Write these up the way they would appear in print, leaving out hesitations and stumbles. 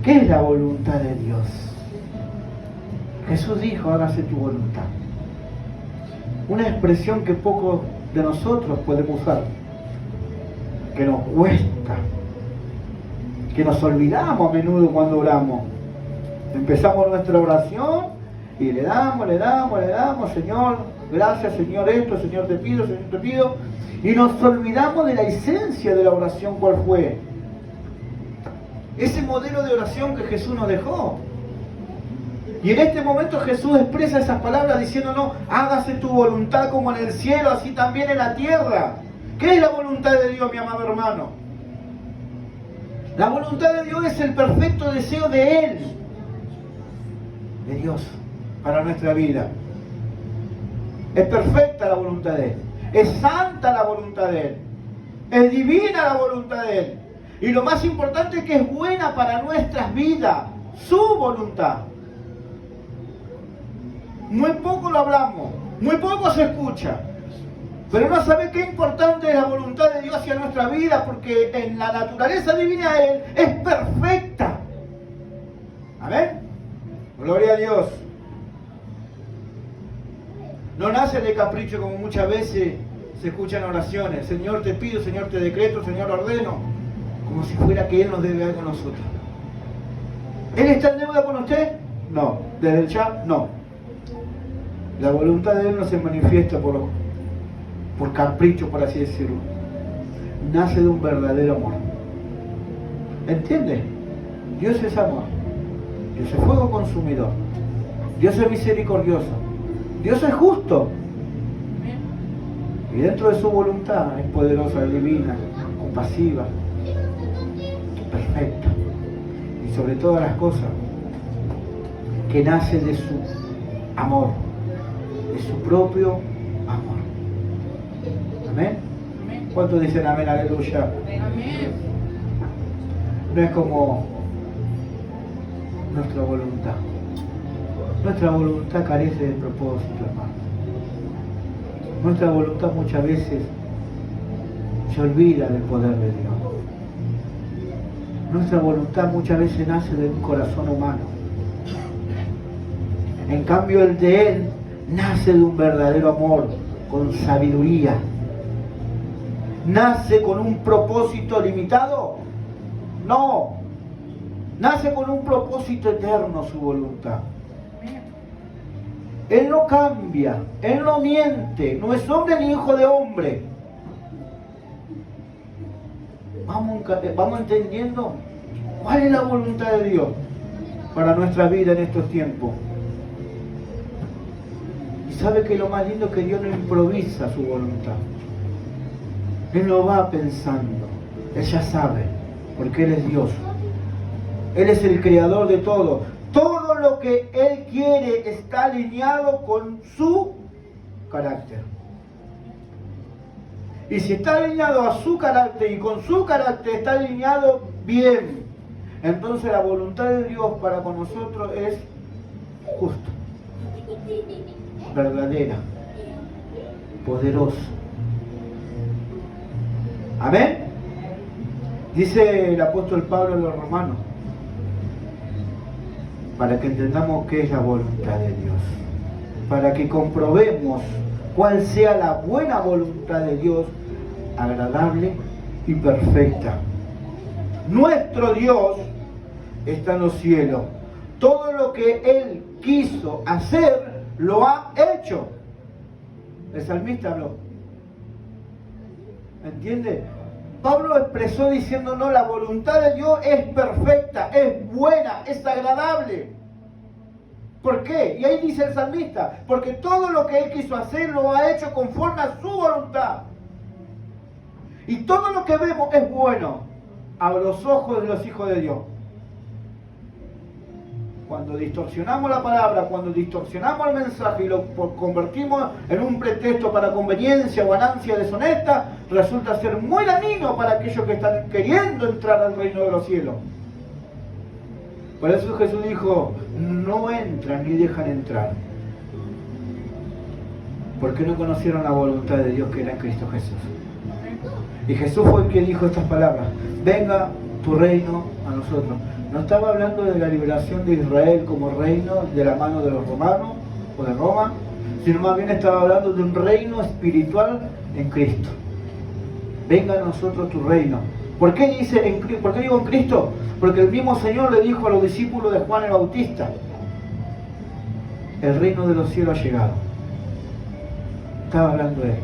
¿Qué es la voluntad de Dios? Jesús dijo, hágase tu voluntad. Una expresión que pocos de nosotros podemos usar, que nos cuesta, que nos olvidamos a menudo cuando oramos. Empezamos nuestra oración y le damos, Señor, gracias, Señor, esto, Señor, te pido, y nos olvidamos de la esencia de la oración, ¿cuál fue? Ese modelo de oración que Jesús nos dejó. Y en este momento Jesús expresa esas palabras diciéndonos, hágase tu voluntad como en el cielo, así también en la tierra. ¿Qué es la voluntad de Dios, mi amado hermano? La voluntad de Dios es el perfecto deseo de Él, de Dios, para nuestra vida. Es perfecta la voluntad de Él, es santa la voluntad de Él, es divina la voluntad de Él. Y lo más importante es que es buena para nuestras vidas, su voluntad. Muy poco lo hablamos, muy poco se escucha, pero no sabe qué importante es la voluntad de Dios hacia nuestra vida, porque en la naturaleza divina de Él es perfecta. Amén. Gloria a Dios. No nace de capricho como muchas veces se escuchan oraciones. Señor te pido, Señor te decreto, Señor ordeno, como si fuera que Él nos debe algo a nosotros. ¿Él está en deuda con usted? No. ¿Desde el ya? No. La voluntad de Él no se manifiesta por capricho, por así decirlo. Nace de un verdadero amor. ¿Entiende? Dios es amor. Dios es fuego consumidor. Dios es misericordioso. Dios es justo. Y dentro de su voluntad es poderosa, divina, compasiva, perfecta. Y sobre todas las cosas, que nace de su amor, de su propio amor. ¿Amén? ¿Cuántos dicen amén, aleluya? Amén. No es como nuestra voluntad. Nuestra voluntad carece de propósito, hermano. Nuestra voluntad muchas veces se olvida del poder de Dios. Nuestra voluntad muchas veces nace de un corazón humano. En cambio, el de Él nace de un verdadero amor, con sabiduría. ¿Nace con un propósito limitado? No. Nace con un propósito eterno su voluntad. Él no cambia, Él no miente, no es hombre ni hijo de hombre. Vamos entendiendo cuál es la voluntad de Dios para nuestra vida en estos tiempos. Y sabe que lo más lindo es que Dios no improvisa su voluntad. Él no va pensando, Él ya sabe, porque Él es Dios. Él es el creador de todo. Todo lo que Él quiere está alineado con su carácter. Y si está alineado a su carácter y con su carácter está alineado bien, entonces la voluntad de Dios para con nosotros es justa, verdadera, poderosa. Amén. Dice el apóstol Pablo a los romanos, para que entendamos qué es la voluntad de Dios, para que comprobemos cuál sea la buena voluntad de Dios, agradable y perfecta. Nuestro Dios está en los cielos. Todo lo que Él quiso hacer, lo ha hecho. El salmista habló. ¿Entiende? Pablo expresó diciendo, no, la voluntad de Dios es perfecta, es buena, es agradable. ¿Por qué? Y ahí dice el salmista, porque todo lo que Él quiso hacer lo ha hecho conforme a su voluntad. Y todo lo que vemos es bueno a los ojos de los hijos de Dios. Cuando distorsionamos la palabra, cuando distorsionamos el mensaje y lo convertimos en un pretexto para conveniencia o ganancia deshonesta, resulta ser muy dañino para aquellos que están queriendo entrar al reino de los cielos. Por eso Jesús dijo, no entran ni dejan entrar, porque no conocieron la voluntad de Dios que era en Cristo Jesús. Y Jesús fue el que dijo estas palabras, venga tu reino a nosotros. No estaba hablando de la liberación de Israel como reino de la mano de los romanos o de Roma, sino más bien estaba hablando de un reino espiritual en Cristo. Venga a nosotros tu reino. ¿Por qué digo en Cristo? Porque el mismo Señor le dijo a los discípulos de Juan el Bautista: el reino de los cielos ha llegado. Estaba hablando de él.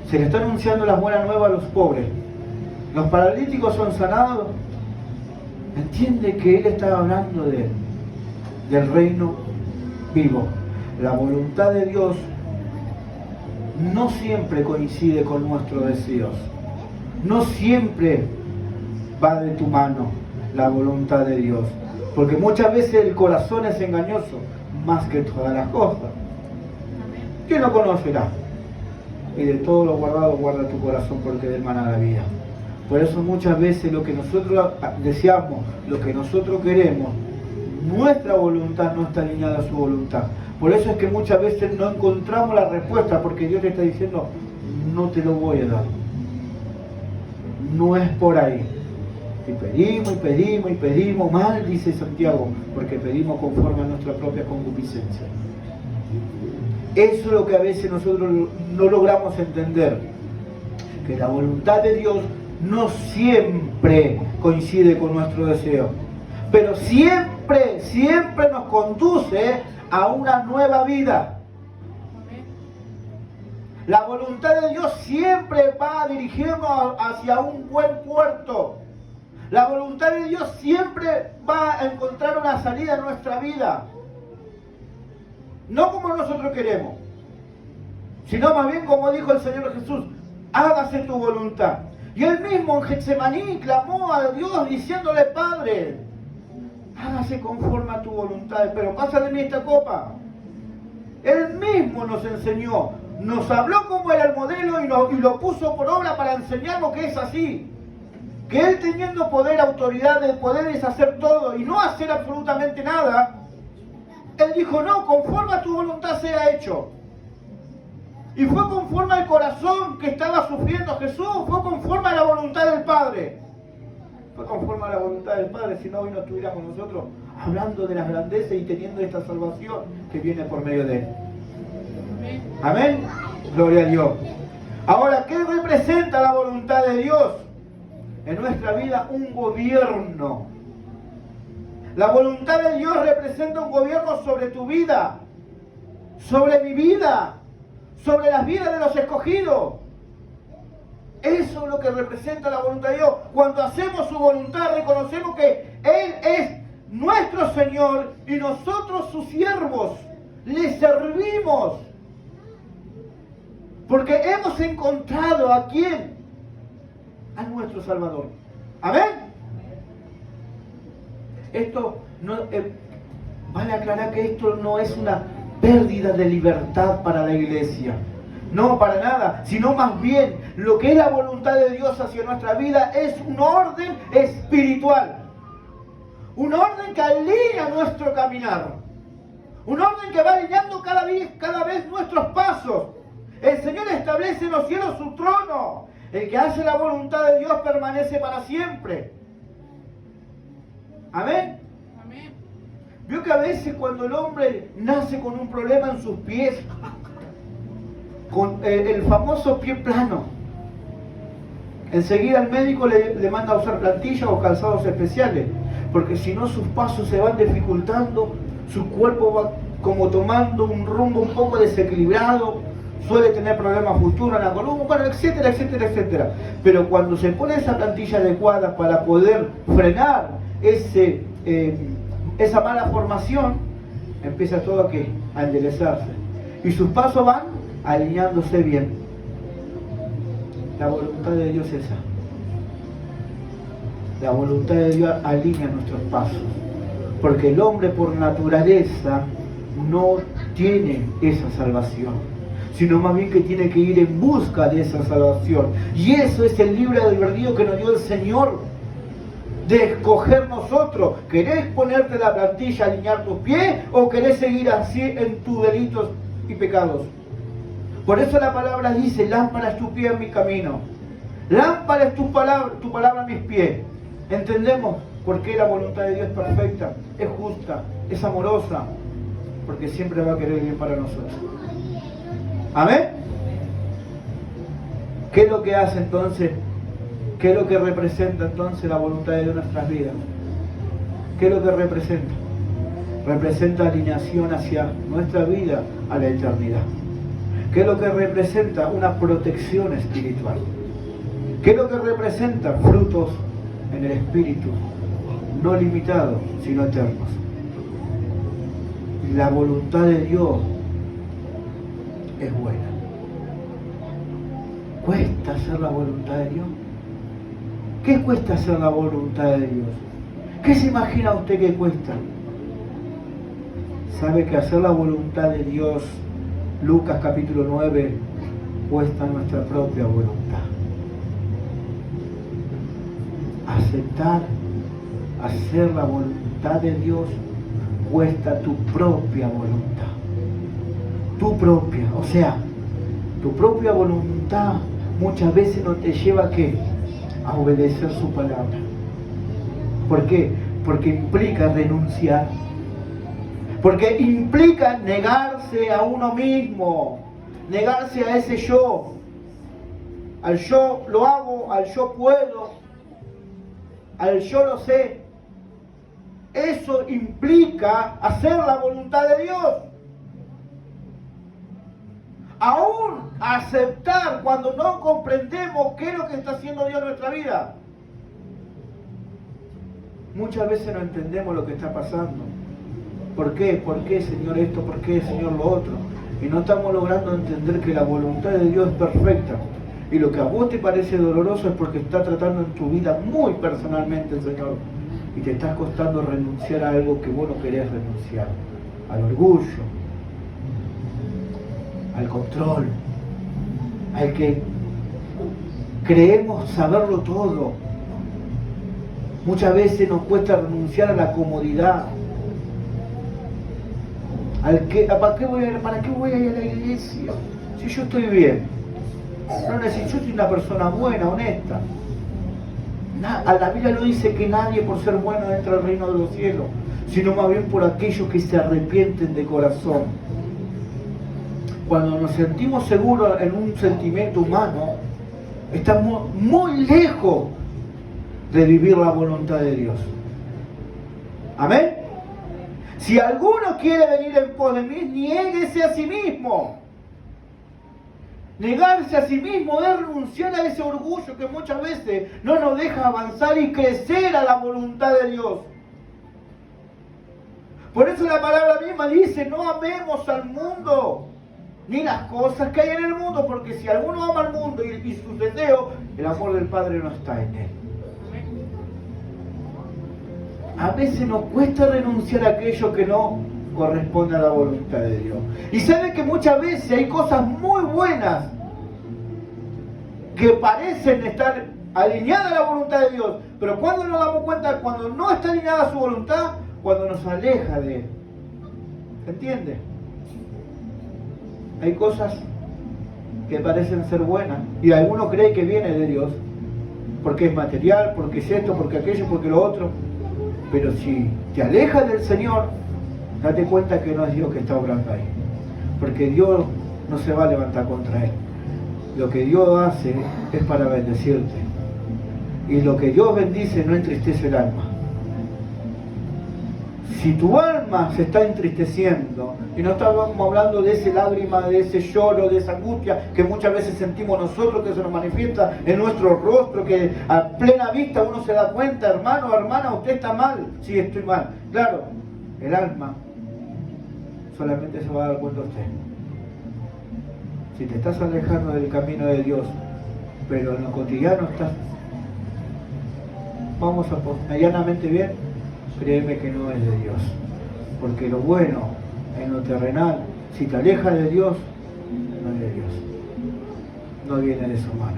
Se le está anunciando las buenas nuevas a los pobres. Los paralíticos son sanados. Entiende que él estaba hablando de él, del reino vivo. La voluntad de Dios no siempre coincide con nuestros deseos. No siempre va de tu mano la voluntad de Dios. Porque muchas veces el corazón es engañoso, más que todas las cosas. ¿Quién lo conocerá? Y de todo lo guardado guarda tu corazón, porque de él mana la vida. Por eso muchas veces lo que nosotros deseamos, lo que nosotros queremos, nuestra voluntad no está alineada a su voluntad. Por eso es que muchas veces no encontramos la respuesta, porque Dios te está diciendo: no te lo voy a dar. No es por ahí. Y pedimos, y pedimos, y pedimos mal, dice Santiago, porque pedimos conforme a nuestra propia concupiscencia. Eso es lo que a veces nosotros no logramos entender, que la voluntad de Dios no siempre coincide con nuestro deseo, pero siempre, siempre nos conduce a una nueva vida. La voluntad de Dios siempre va a dirigirnos hacia un buen puerto. La voluntad de Dios siempre va a encontrar una salida en nuestra vida. No como nosotros queremos, sino más bien como dijo el Señor Jesús: hágase tu voluntad. Y él mismo en Getsemaní clamó a Dios diciéndole: Padre, hágase conforme a tu voluntad, pero pasa de mí esta copa. Él mismo nos enseñó, nos habló cómo era el modelo y lo puso por obra para enseñarnos que es así. Que él, teniendo poder, autoridad de poder deshacer todo y no hacer absolutamente nada, él dijo: no, conforme a tu voluntad sea hecho. Y fue conforme al corazón que estaba sufriendo Jesús, fue conforme a la voluntad del Padre. Fue conforme a la voluntad del Padre, si no hoy no estuviéramos nosotros hablando de las grandezas y teniendo esta salvación que viene por medio de él. Amén. Gloria a Dios. Ahora, ¿qué representa la voluntad de Dios? En nuestra vida, un gobierno. La voluntad de Dios representa un gobierno sobre tu vida, sobre mi vida, sobre las vidas de los escogidos. Eso es lo que representa la voluntad de Dios. Cuando hacemos su voluntad, reconocemos que Él es nuestro Señor y nosotros sus siervos. Le servimos. Porque hemos encontrado ¿a quién? A nuestro Salvador. Amén. Esto no, vale aclarar que esto no es una pérdida de libertad para la iglesia. No, para nada, sino más bien lo que es la voluntad de Dios hacia nuestra vida es un orden espiritual. Un orden que alinea nuestro caminar. Un orden que va alineando cada vez nuestros pasos. El Señor establece en los cielos su trono. El que hace la voluntad de Dios permanece para siempre. Amén. Amén. Vio que a veces cuando el hombre nace con un problema en sus pies, con el famoso pie plano, enseguida el médico le manda a usar plantillas o calzados especiales, porque si no sus pasos se van dificultando, su cuerpo va como tomando un rumbo un poco desequilibrado, suele tener problemas futuros en la columna, bueno, etcétera, etcétera, etcétera. Pero cuando se pone esa plantilla adecuada para poder frenar esa mala formación, empieza todo a enderezarse. Y sus pasos van alineándose bien. La voluntad de Dios es esa. La voluntad de Dios alinea nuestros pasos. Porque el hombre por naturaleza no tiene esa salvación, sino más bien que tiene que ir en busca de esa salvación. Y eso es el libre albedrío que nos dio el Señor, de escoger nosotros. ¿Querés ponerte la plantilla, alinear tus pies, o querés seguir así en tus delitos y pecados? Por eso la palabra dice: lámpara es tu pie en mi camino, lámpara es tu palabra en mis pies. ¿Entendemos? ¿Por qué la voluntad de Dios es perfecta, es justa, es amorosa? Porque siempre va a querer bien para nosotros. ¿Amén? ¿Qué es lo que hace entonces? ¿Qué es lo que representa entonces la voluntad de Dios en nuestras vidas? ¿Qué es lo que representa? Representa alineación hacia nuestra vida a la eternidad. ¿Qué es lo que representa? Una protección espiritual. ¿Qué es lo que representa? Frutos en el espíritu, no limitados, sino eternos. La voluntad de Dios es buena. ¿Cuesta hacer la voluntad de Dios? ¿Qué cuesta hacer la voluntad de Dios? ¿Qué se imagina usted que cuesta? ¿Sabe que hacer la voluntad de Dios, Lucas capítulo 9, cuesta nuestra propia voluntad? Aceptar, hacer la voluntad de Dios cuesta tu propia voluntad. Tu propia, o sea, tu propia voluntad muchas veces no te lleva ¿a qué? A obedecer su palabra. ¿Por qué? Porque implica renunciar. Porque implica negarse a uno mismo, negarse a ese yo, al yo lo hago, al yo puedo, al yo lo sé. Eso implica hacer la voluntad de Dios. Aún aceptar cuando no comprendemos qué es lo que está haciendo Dios en nuestra vida. Muchas veces no entendemos lo que está pasando. ¿Por qué? ¿Por qué, Señor, esto? ¿Por qué, Señor, lo otro? Y no estamos logrando entender que la voluntad de Dios es perfecta. Y lo que a vos te parece doloroso es porque está tratando en tu vida muy personalmente el Señor. Y te está costando renunciar a algo que vos no querés renunciar. Al orgullo, al control, al que creemos saberlo todo. Muchas veces nos cuesta renunciar a la comodidad. ¿Para qué voy a ir a la iglesia? Si yo estoy bien. No necesito, yo soy una persona buena, honesta. La Biblia no dice que nadie por ser bueno entra al reino de los cielos, sino más bien por aquellos que se arrepienten de corazón. Cuando nos sentimos seguros en un sentimiento humano, estamos muy lejos de vivir la voluntad de Dios. Amén. Si alguno quiere venir en pos de mí, niéguese a sí mismo. Negarse a sí mismo es renunciar a ese orgullo que muchas veces no nos deja avanzar y crecer a la voluntad de Dios. Por eso la palabra misma dice, no amemos al mundo, ni las cosas que hay en el mundo, porque si alguno ama al mundo y sus deseos, el amor del Padre no está en él. A veces nos cuesta renunciar a aquello que no corresponde a la voluntad de Dios. Y sabe que muchas veces hay cosas muy buenas que parecen estar alineadas a la voluntad de Dios, pero cuando nos damos cuenta, cuando no está alineada a su voluntad, cuando nos aleja de Él. ¿Se entiende? Hay cosas que parecen ser buenas y alguno cree que viene de Dios, porque es material, porque es esto, porque aquello, porque lo otro. Pero si te alejas del Señor, date cuenta que no es Dios que está obrando ahí. Porque Dios no se va a levantar contra Él. Lo que Dios hace es para bendecirte. Y lo que Dios bendice no entristece el alma. Si tu alma se está entristeciendo, y no estamos hablando de ese lágrima, de ese lloro, de esa angustia que muchas veces sentimos nosotros, que se nos manifiesta en nuestro rostro, que a plena vista uno se da cuenta, hermano, hermana, usted está mal. Sí, estoy mal. Claro, el alma solamente se va a dar cuenta usted. Si te estás alejando del camino de Dios, pero en lo cotidiano estás, vamos a medianamente bien, créeme que no es de Dios. Porque lo bueno en lo terrenal, si te alejas de Dios, no es de Dios. No viene de su mano.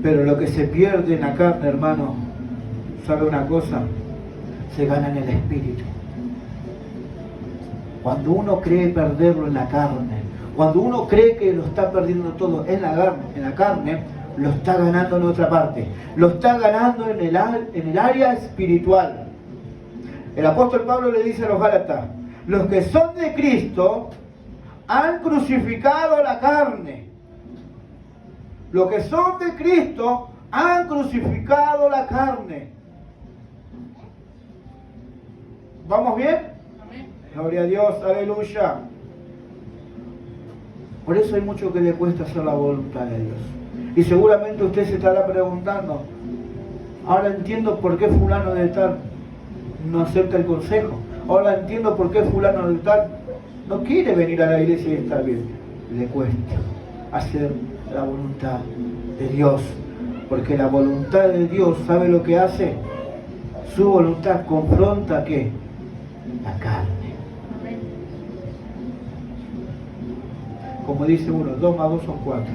Pero lo que se pierde en la carne, hermano, ¿sabe una cosa? Se gana en el espíritu. Cuando uno cree perderlo en la carne, cuando uno cree que lo está perdiendo todo en la carne, lo está ganando en otra parte, lo está ganando en el área espiritual. El apóstol Pablo le dice a los Gálatas: los que son de Cristo han crucificado la carne. Los que son de Cristo han crucificado la carne. ¿Vamos bien? Amén. Gloria a Dios, aleluya. Por eso hay mucho que le cuesta hacer la voluntad de Dios. Y seguramente usted se estará preguntando: ahora entiendo por qué fulano de tal no acepta el consejo. Ahora entiendo por qué fulano de tal no quiere venir a la iglesia y estar bien. Le cuesta hacer la voluntad de Dios, porque la voluntad de Dios, ¿sabe lo que hace? Su voluntad confronta ¿qué? La carne. Como dice uno, 2 más 2 son 4.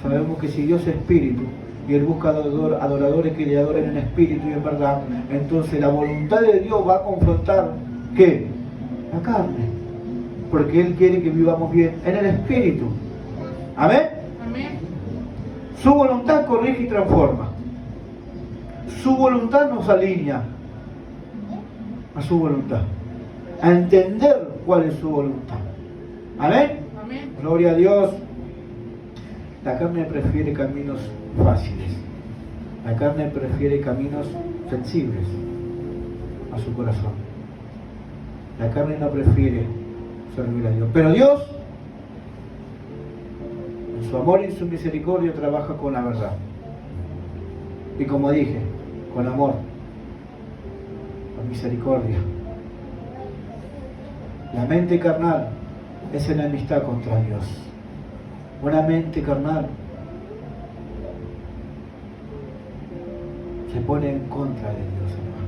Sabemos que si Dios es espíritu y Él busca adoradores que le adoren en espíritu y en verdad, entonces la voluntad de Dios va a confrontar ¿qué? La carne, porque Él quiere que vivamos bien en el espíritu. ¿Amén? Amén. Su voluntad corrige y transforma. Su voluntad nos alinea a su voluntad, a entender cuál es su voluntad. ¿Amén? Amén. Gloria a Dios. La carne prefiere caminos fáciles. La carne prefiere caminos sensibles a su corazón. La carne no prefiere servir a Dios. Pero Dios, en su amor y en su misericordia, trabaja con la verdad. Y como dije, con amor, con misericordia. La mente carnal es enemistad contra Dios. Una mente carnal se pone en contra de Dios, hermano.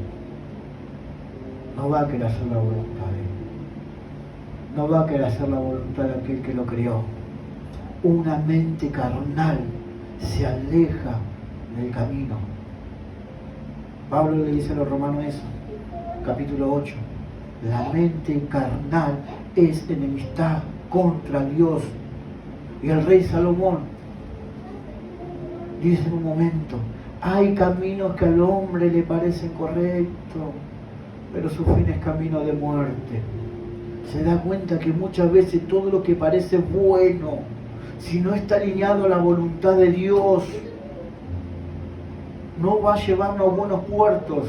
No va a querer hacer la voluntad de Él. No va a querer hacer la voluntad de aquel que lo creó. Una mente carnal se aleja del camino. Pablo le dice a los romanos eso, capítulo 8. La mente carnal es enemistad contra Dios. Y el rey Salomón dice en un momento: hay caminos que al hombre le parecen correctos, pero su fin es camino de muerte. Se da cuenta que muchas veces todo lo que parece bueno, si no está alineado a la voluntad de Dios, no va a llevarnos a buenos puertos.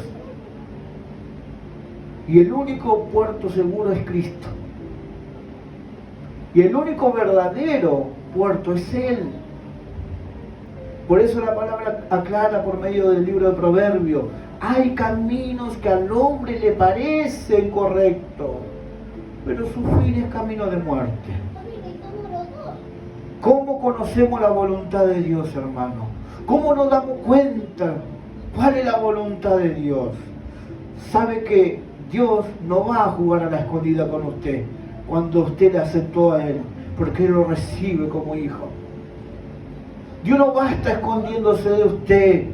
Y el único puerto seguro es Cristo. Y el único verdadero puerto es Él. Por eso la palabra aclara por medio del libro de Proverbios: hay caminos que al hombre le parecen correctos, pero su fin es camino de muerte. ¿Cómo conocemos la voluntad de Dios, hermano? ¿Cómo nos damos cuenta cuál es la voluntad de Dios? Sabe que Dios no va a jugar a la escondida con usted cuando usted le aceptó a Él, porque Él lo recibe como hijo. Dios no va a estar escondiéndose de usted.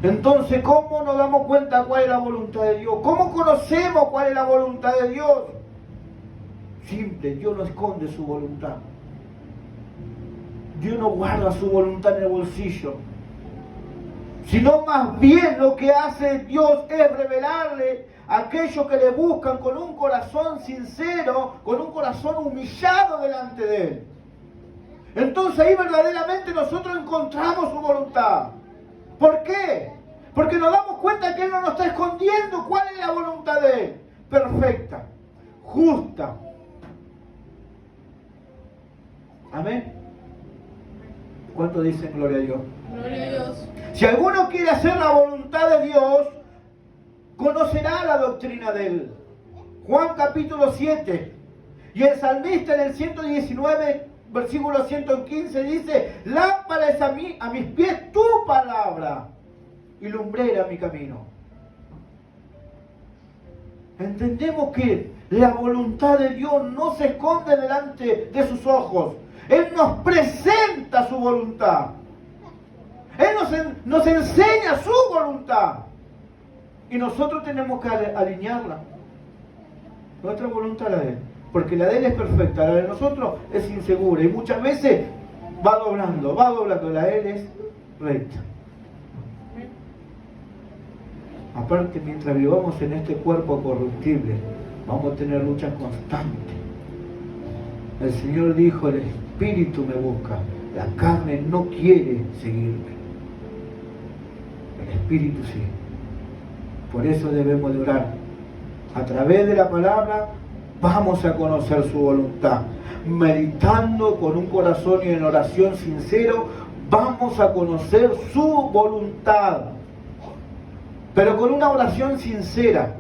Entonces, ¿cómo nos damos cuenta cuál es la voluntad de Dios? ¿Cómo conocemos cuál es la voluntad de Dios? Simple, Dios no esconde su voluntad. Dios no guarda su voluntad en el bolsillo, sino más bien lo que hace Dios es revelarle a aquellos que le buscan con un corazón sincero, con un corazón humillado delante de Él. Entonces ahí verdaderamente nosotros encontramos su voluntad. ¿Por qué? Porque nos damos cuenta que Él no nos está escondiendo cuál es la voluntad de Él. Perfecta, justa. Amén. ¿Cuánto dicen gloria a Dios? Gloria a Dios. Si alguno quiere hacer la voluntad de Dios, conocerá la doctrina de Él. Juan capítulo 7. Y el salmista en el 119, versículo 115 dice: lámpara es a mis pies tu palabra y lumbrera mi camino. Entendemos que la voluntad de Dios no se esconde delante de sus ojos. Él nos presenta su voluntad. Él nos enseña su voluntad. Y nosotros tenemos que alinearla. Nuestra voluntad a la de Él. Porque la de Él es perfecta, la de nosotros es insegura. Y muchas veces va doblando, la L es recta. Aparte, mientras vivamos en este cuerpo corruptible, vamos a tener luchas constantes. El Señor dijo, el Espíritu me busca, la carne no quiere seguirme. El Espíritu sí. Por eso debemos de orar. A través de la palabra vamos a conocer su voluntad. Meditando con un corazón y en oración sincero, vamos a conocer su voluntad. Pero con una oración sincera.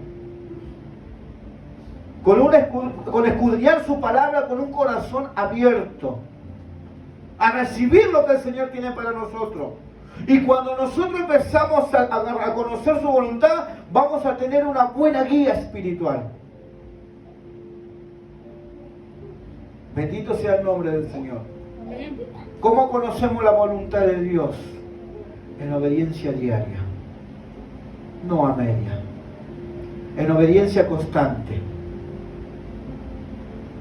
Con escudriñar su palabra con un corazón abierto. A recibir lo que el Señor tiene para nosotros. Y cuando nosotros empezamos a conocer su voluntad, vamos a tener una buena guía espiritual. Bendito sea el nombre del Señor. ¿Cómo conocemos la voluntad de Dios? En obediencia diaria, no a media. En obediencia constante.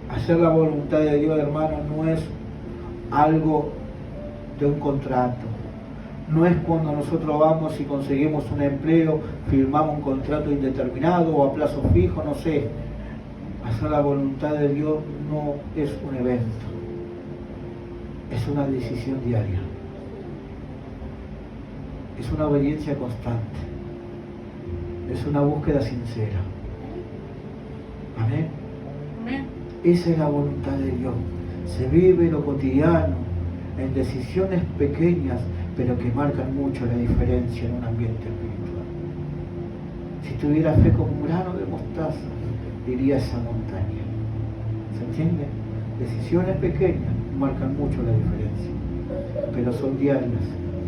Hacer la voluntad de Dios, hermano, no es algo de un contrato. No es cuando nosotros vamos y conseguimos un empleo, firmamos un contrato indeterminado o a plazo fijo, no sé. Hacer la voluntad de Dios no es un evento, es una decisión diaria. Es una obediencia constante. Es una búsqueda sincera. Amén. Amén. Esa es la voluntad de Dios. Se vive lo cotidiano, en decisiones pequeñas, pero que marcan mucho la diferencia en un ambiente espiritual. Si tuviera fe como un grano de mostaza, diría esa montaña. ¿Se entiende? Decisiones pequeñas marcan mucho la diferencia, pero son diarias,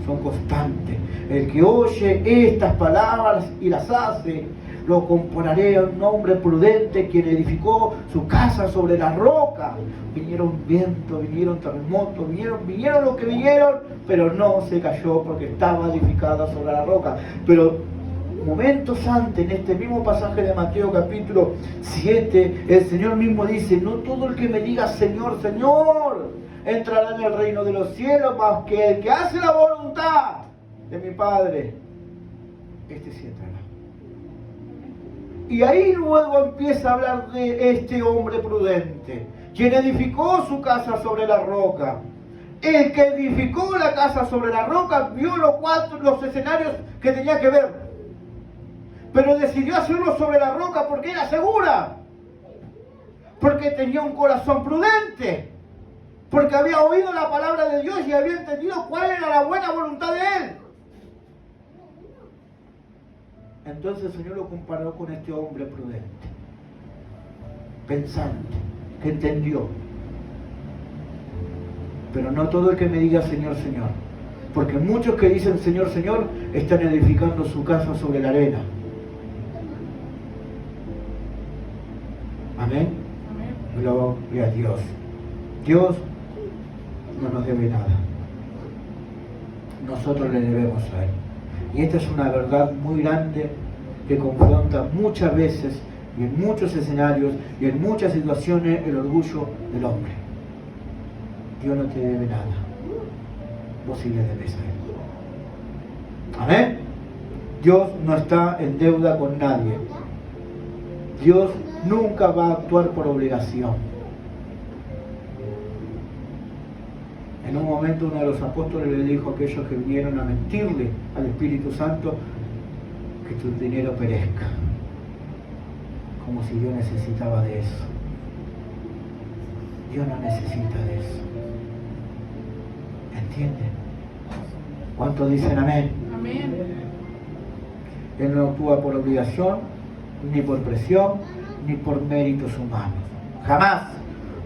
son constantes. El que oye estas palabras y las hace, lo compararé a un hombre prudente quien edificó su casa sobre la roca. Vinieron vientos, vinieron terremotos, vinieron lo que vinieron, pero no se cayó porque estaba edificada sobre la roca. Pero momentos antes, en este mismo pasaje de Mateo capítulo 7, el Señor mismo dice, no todo el que me diga Señor, Señor, entrará en el reino de los cielos, más que el que hace la voluntad de mi Padre, este sí entrará. Y ahí luego empieza a hablar de este hombre prudente, quien edificó su casa sobre la roca. El que edificó la casa sobre la roca vio los escenarios que tenía que ver, pero decidió hacerlo sobre la roca porque era segura, porque tenía un corazón prudente, porque había oído la palabra de Dios y había entendido cuál era la buena voluntad de Él. Entonces el Señor lo comparó con este hombre prudente, pensante, que entendió. Pero no todo el que me diga Señor, Señor, porque muchos que dicen Señor, Señor, están edificando su casa sobre la arena. Amén. Amén. Gloria a Dios. Dios no nos debe nada. Nosotros le debemos a Él. Y esta es una verdad muy grande que confronta muchas veces y en muchos escenarios y en muchas situaciones el orgullo del hombre. Dios no te debe nada. Vos sí le debes a Él. Amén. Dios no está en deuda con nadie. Dios nunca va a actuar por obligación. En un momento uno de los apóstoles le dijo a aquellos que vinieron a mentirle al Espíritu Santo que tu dinero perezca, como si Dios necesitaba de eso. Dios no necesita de eso. ¿Entienden? ¿Cuántos dicen amén? Amén. Él no actúa por obligación, ni por presión, ni por méritos humanos. Jamás.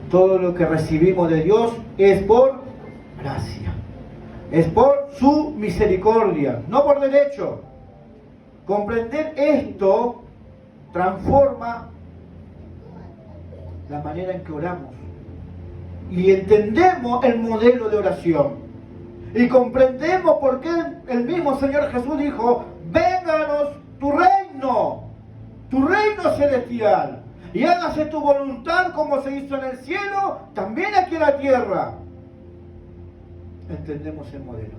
Todo lo que recibimos de Dios es por gracia. Es por su misericordia, no por derecho. Comprender esto transforma la manera en que oramos. Y entendemos el modelo de oración. Y comprendemos por qué el mismo Señor Jesús dijo, vénganos tu reino celestial. Y hágase tu voluntad como se hizo en el cielo, también aquí en la tierra. entendemos el modelo.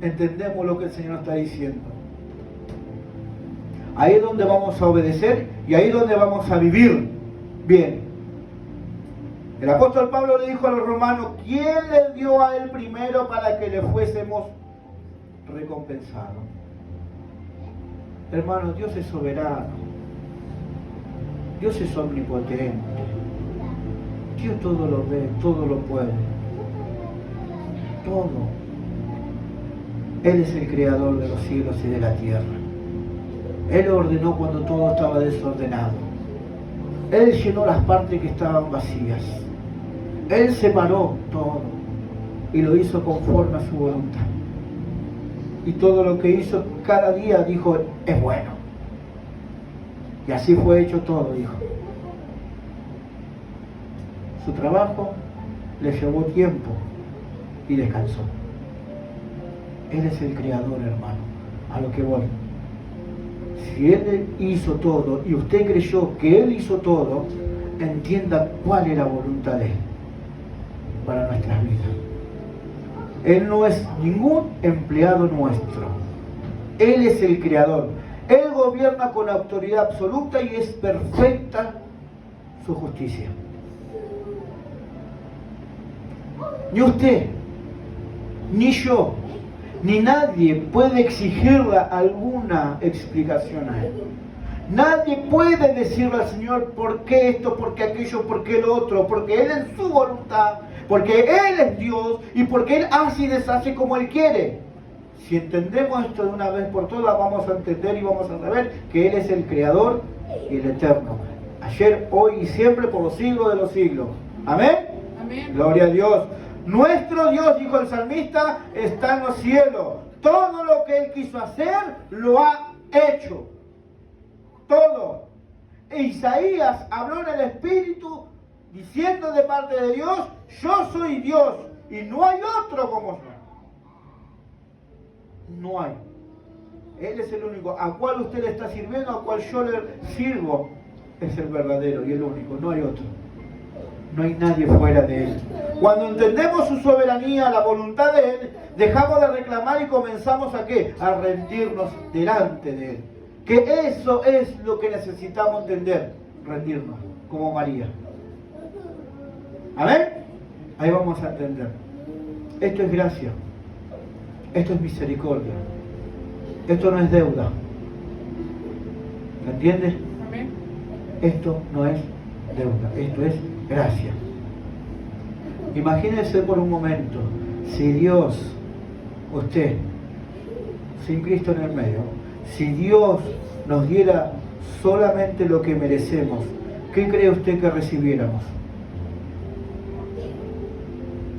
Entendemos lo que el Señor está diciendo. Ahí es donde vamos a obedecer y ahí es donde vamos a vivir bien. El apóstol Pablo le dijo a los romanos, ¿quién le dio a él primero para que le fuésemos recompensados? Hermanos, Dios es soberano. Dios es omnipotente. Dios todo lo ve, todo lo puede. Todo. Él es el creador de los cielos y de la tierra. Él ordenó cuando todo estaba desordenado. Él llenó las partes que estaban vacías. Él separó todo y lo hizo conforme a su voluntad. Y todo lo que hizo cada día dijo, es bueno. Y así fue hecho todo, dijo. Su trabajo le llevó tiempo y descansó. Él es el creador, hermano, a lo que voy. Si Él hizo todo y usted creyó que Él hizo todo, entienda cuál es la voluntad de Él para nuestras vidas. Él no es ningún empleado nuestro. Él es el creador. Él gobierna con autoridad absoluta y es perfecta su justicia. Ni usted, ni yo, ni nadie puede exigirle alguna explicación a Él. Nadie puede decirle al Señor por qué esto, por qué aquello, por qué lo otro, porque Él es su voluntad, porque Él es Dios y porque Él hace y deshace como Él quiere. Si entendemos esto de una vez por todas, vamos a entender y vamos a saber que Él es el Creador y el Eterno. Ayer, hoy y siempre, por los siglos de los siglos. ¿Amén? Amén. Gloria a Dios. Nuestro Dios, dijo el salmista, está en los cielos. Todo lo que Él quiso hacer, lo ha hecho. Todo. Isaías habló en el Espíritu, diciendo de parte de Dios, yo soy Dios y no hay otro como yo. No hay. Él es el único. ¿A cuál usted le está sirviendo? ¿A cuál yo le sirvo? Es el verdadero y el único. No hay otro. No hay nadie fuera de Él. Cuando entendemos su soberanía, la voluntad de Él, dejamos de reclamar y comenzamos ¿a qué? A rendirnos delante de Él. Que eso es lo que necesitamos entender. Rendirnos, como María. ¿Amén? Ahí vamos a entender. Esto es gracia. Esto es misericordia. Esto no es deuda. ¿Me entiendes? Amén. Esto no es deuda. Esto es gracia. Imagínense por un momento, si Dios, usted, sin Cristo en el medio, si Dios nos diera solamente lo que merecemos, ¿qué cree usted que recibiéramos?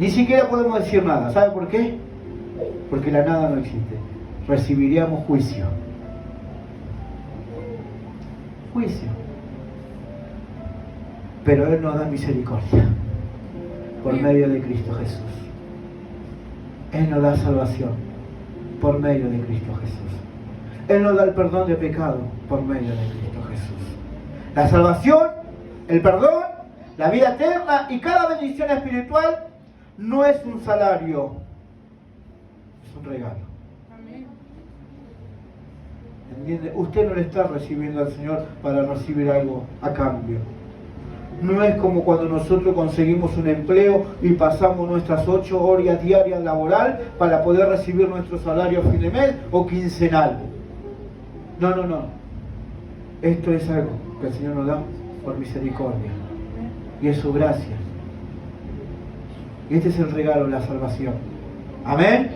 Ni siquiera podemos decir nada. ¿Sabe por qué? Porque la nada no existe. Recibiríamos juicio. Juicio. Pero Él nos da misericordia por medio de Cristo Jesús. Él nos da salvación por medio de Cristo Jesús. Él nos da el perdón de pecado por medio de Cristo Jesús. La salvación, el perdón, la vida eterna y cada bendición espiritual no es un salario, es un regalo. ¿Entiende? Usted no le está recibiendo al Señor para recibir algo a cambio. No es como cuando nosotros conseguimos un empleo y pasamos nuestras 8 horas diarias laboral para poder recibir nuestro salario a fin de mes o quincenal. No, no, no. Esto es algo que el Señor nos da por misericordia. Y es su gracia. Y este es el regalo de la salvación. Amén.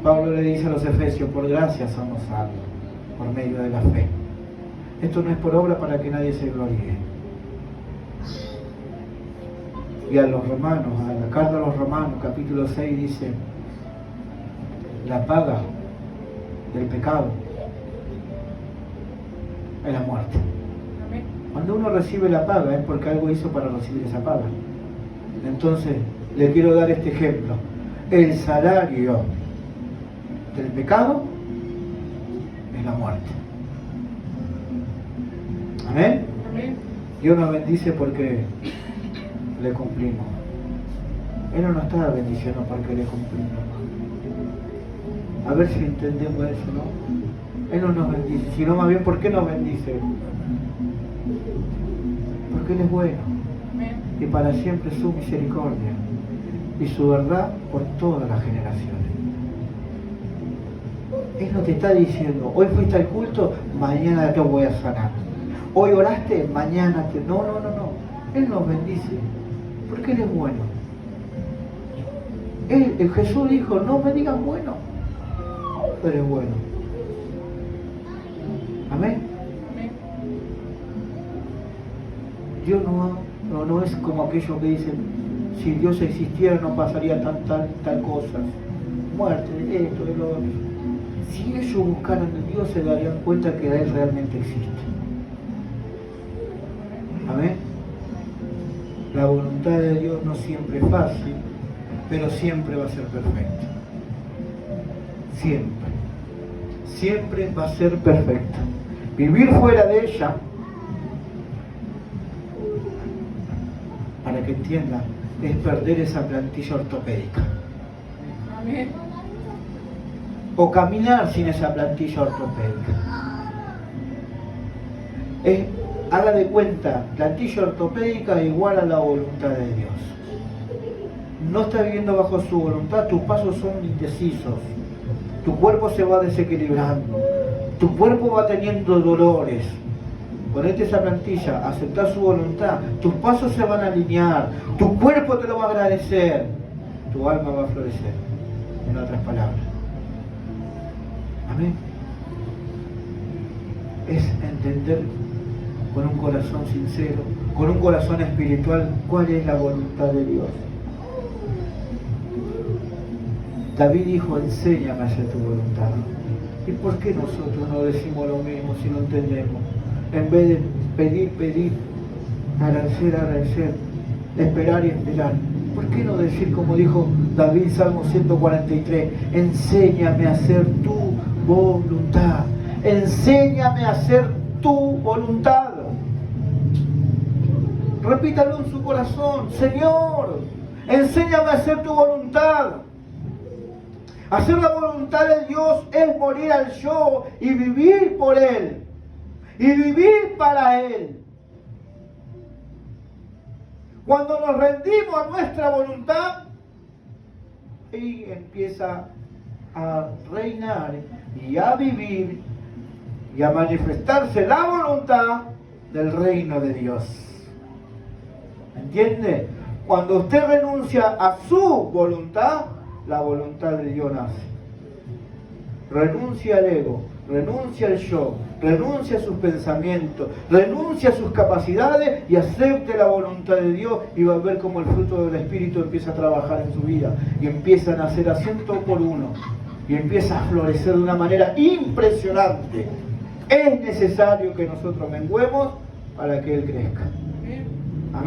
Pablo le dice a los Efesios, por gracia somos salvos, por medio de la fe. Esto no es por obra para que nadie se gloríe. Y a los romanos, a la carta a los romanos, capítulo 6 dice, la paga del pecado es la muerte. Cuando uno recibe la paga es porque algo hizo para recibir esa paga. Entonces, le quiero dar este ejemplo. El salario del pecado es la muerte. ¿Amén? Amén. Dios nos bendice porque le cumplimos. Él no nos está bendiciendo porque le cumplimos. A ver si entendemos eso, ¿no? Él no nos bendice, sino más bien, ¿por qué nos bendice? Porque Él es bueno. Y para siempre su misericordia y su verdad por todas las generaciones. Él no te está diciendo, hoy fuiste al culto, mañana te voy a sanar. Hoy oraste, mañana te... No. Él nos bendice porque Él es bueno. Jesús dijo, no me digan bueno, pero es bueno. Amén. Dios no es como aquellos que dicen, si Dios existiera no pasaría tal cosa. Muerte, esto, de lo otro. Si ellos buscaran a Dios se darían cuenta que Él realmente existe. Amén. La voluntad de Dios no siempre es fácil, pero siempre va a ser perfecta. Siempre va a ser perfecta. Vivir fuera de ella, para que entiendan, es perder esa plantilla ortopédica. Amén. O caminar sin esa plantilla ortopédica. Haga de cuenta, plantilla ortopédica igual a la voluntad de Dios. No estás viviendo bajo su voluntad, tus pasos son indecisos, tu cuerpo se va desequilibrando, tu cuerpo va teniendo dolores. Ponete esa plantilla, aceptar su voluntad, tus pasos se van a alinear, tu cuerpo te lo va a agradecer, tu alma va a florecer, en otras palabras. Amén. Es entender con un corazón sincero, con un corazón espiritual, cuál es la voluntad de Dios. David dijo, enséñame a hacer tu voluntad. ¿Y por qué nosotros no decimos lo mismo si no entendemos? En vez de pedir, agradecer, esperar y esperar. ¿Por qué no decir como dijo David, Salmo 143, enséñame a hacer tu voluntad? Enséñame a hacer tu voluntad. Repítalo en su corazón, Señor, enséñame a hacer tu voluntad. Hacer la voluntad de Dios es morir al yo y vivir por Él. Y vivir para Él. Cuando nos rendimos a nuestra voluntad, ahí empieza a reinar y a vivir y a manifestarse la voluntad del reino de Dios. ¿Entiende? Cuando usted renuncia a su voluntad, la voluntad de Dios nace. Renuncia al ego, renuncia al yo, renuncia a sus pensamientos, renuncia a sus capacidades y acepte la voluntad de Dios, y va a ver cómo el fruto del Espíritu empieza a trabajar en su vida y empieza a nacer a 100 por uno y empieza a florecer de una manera impresionante. Es necesario que nosotros menguemos para que Él crezca.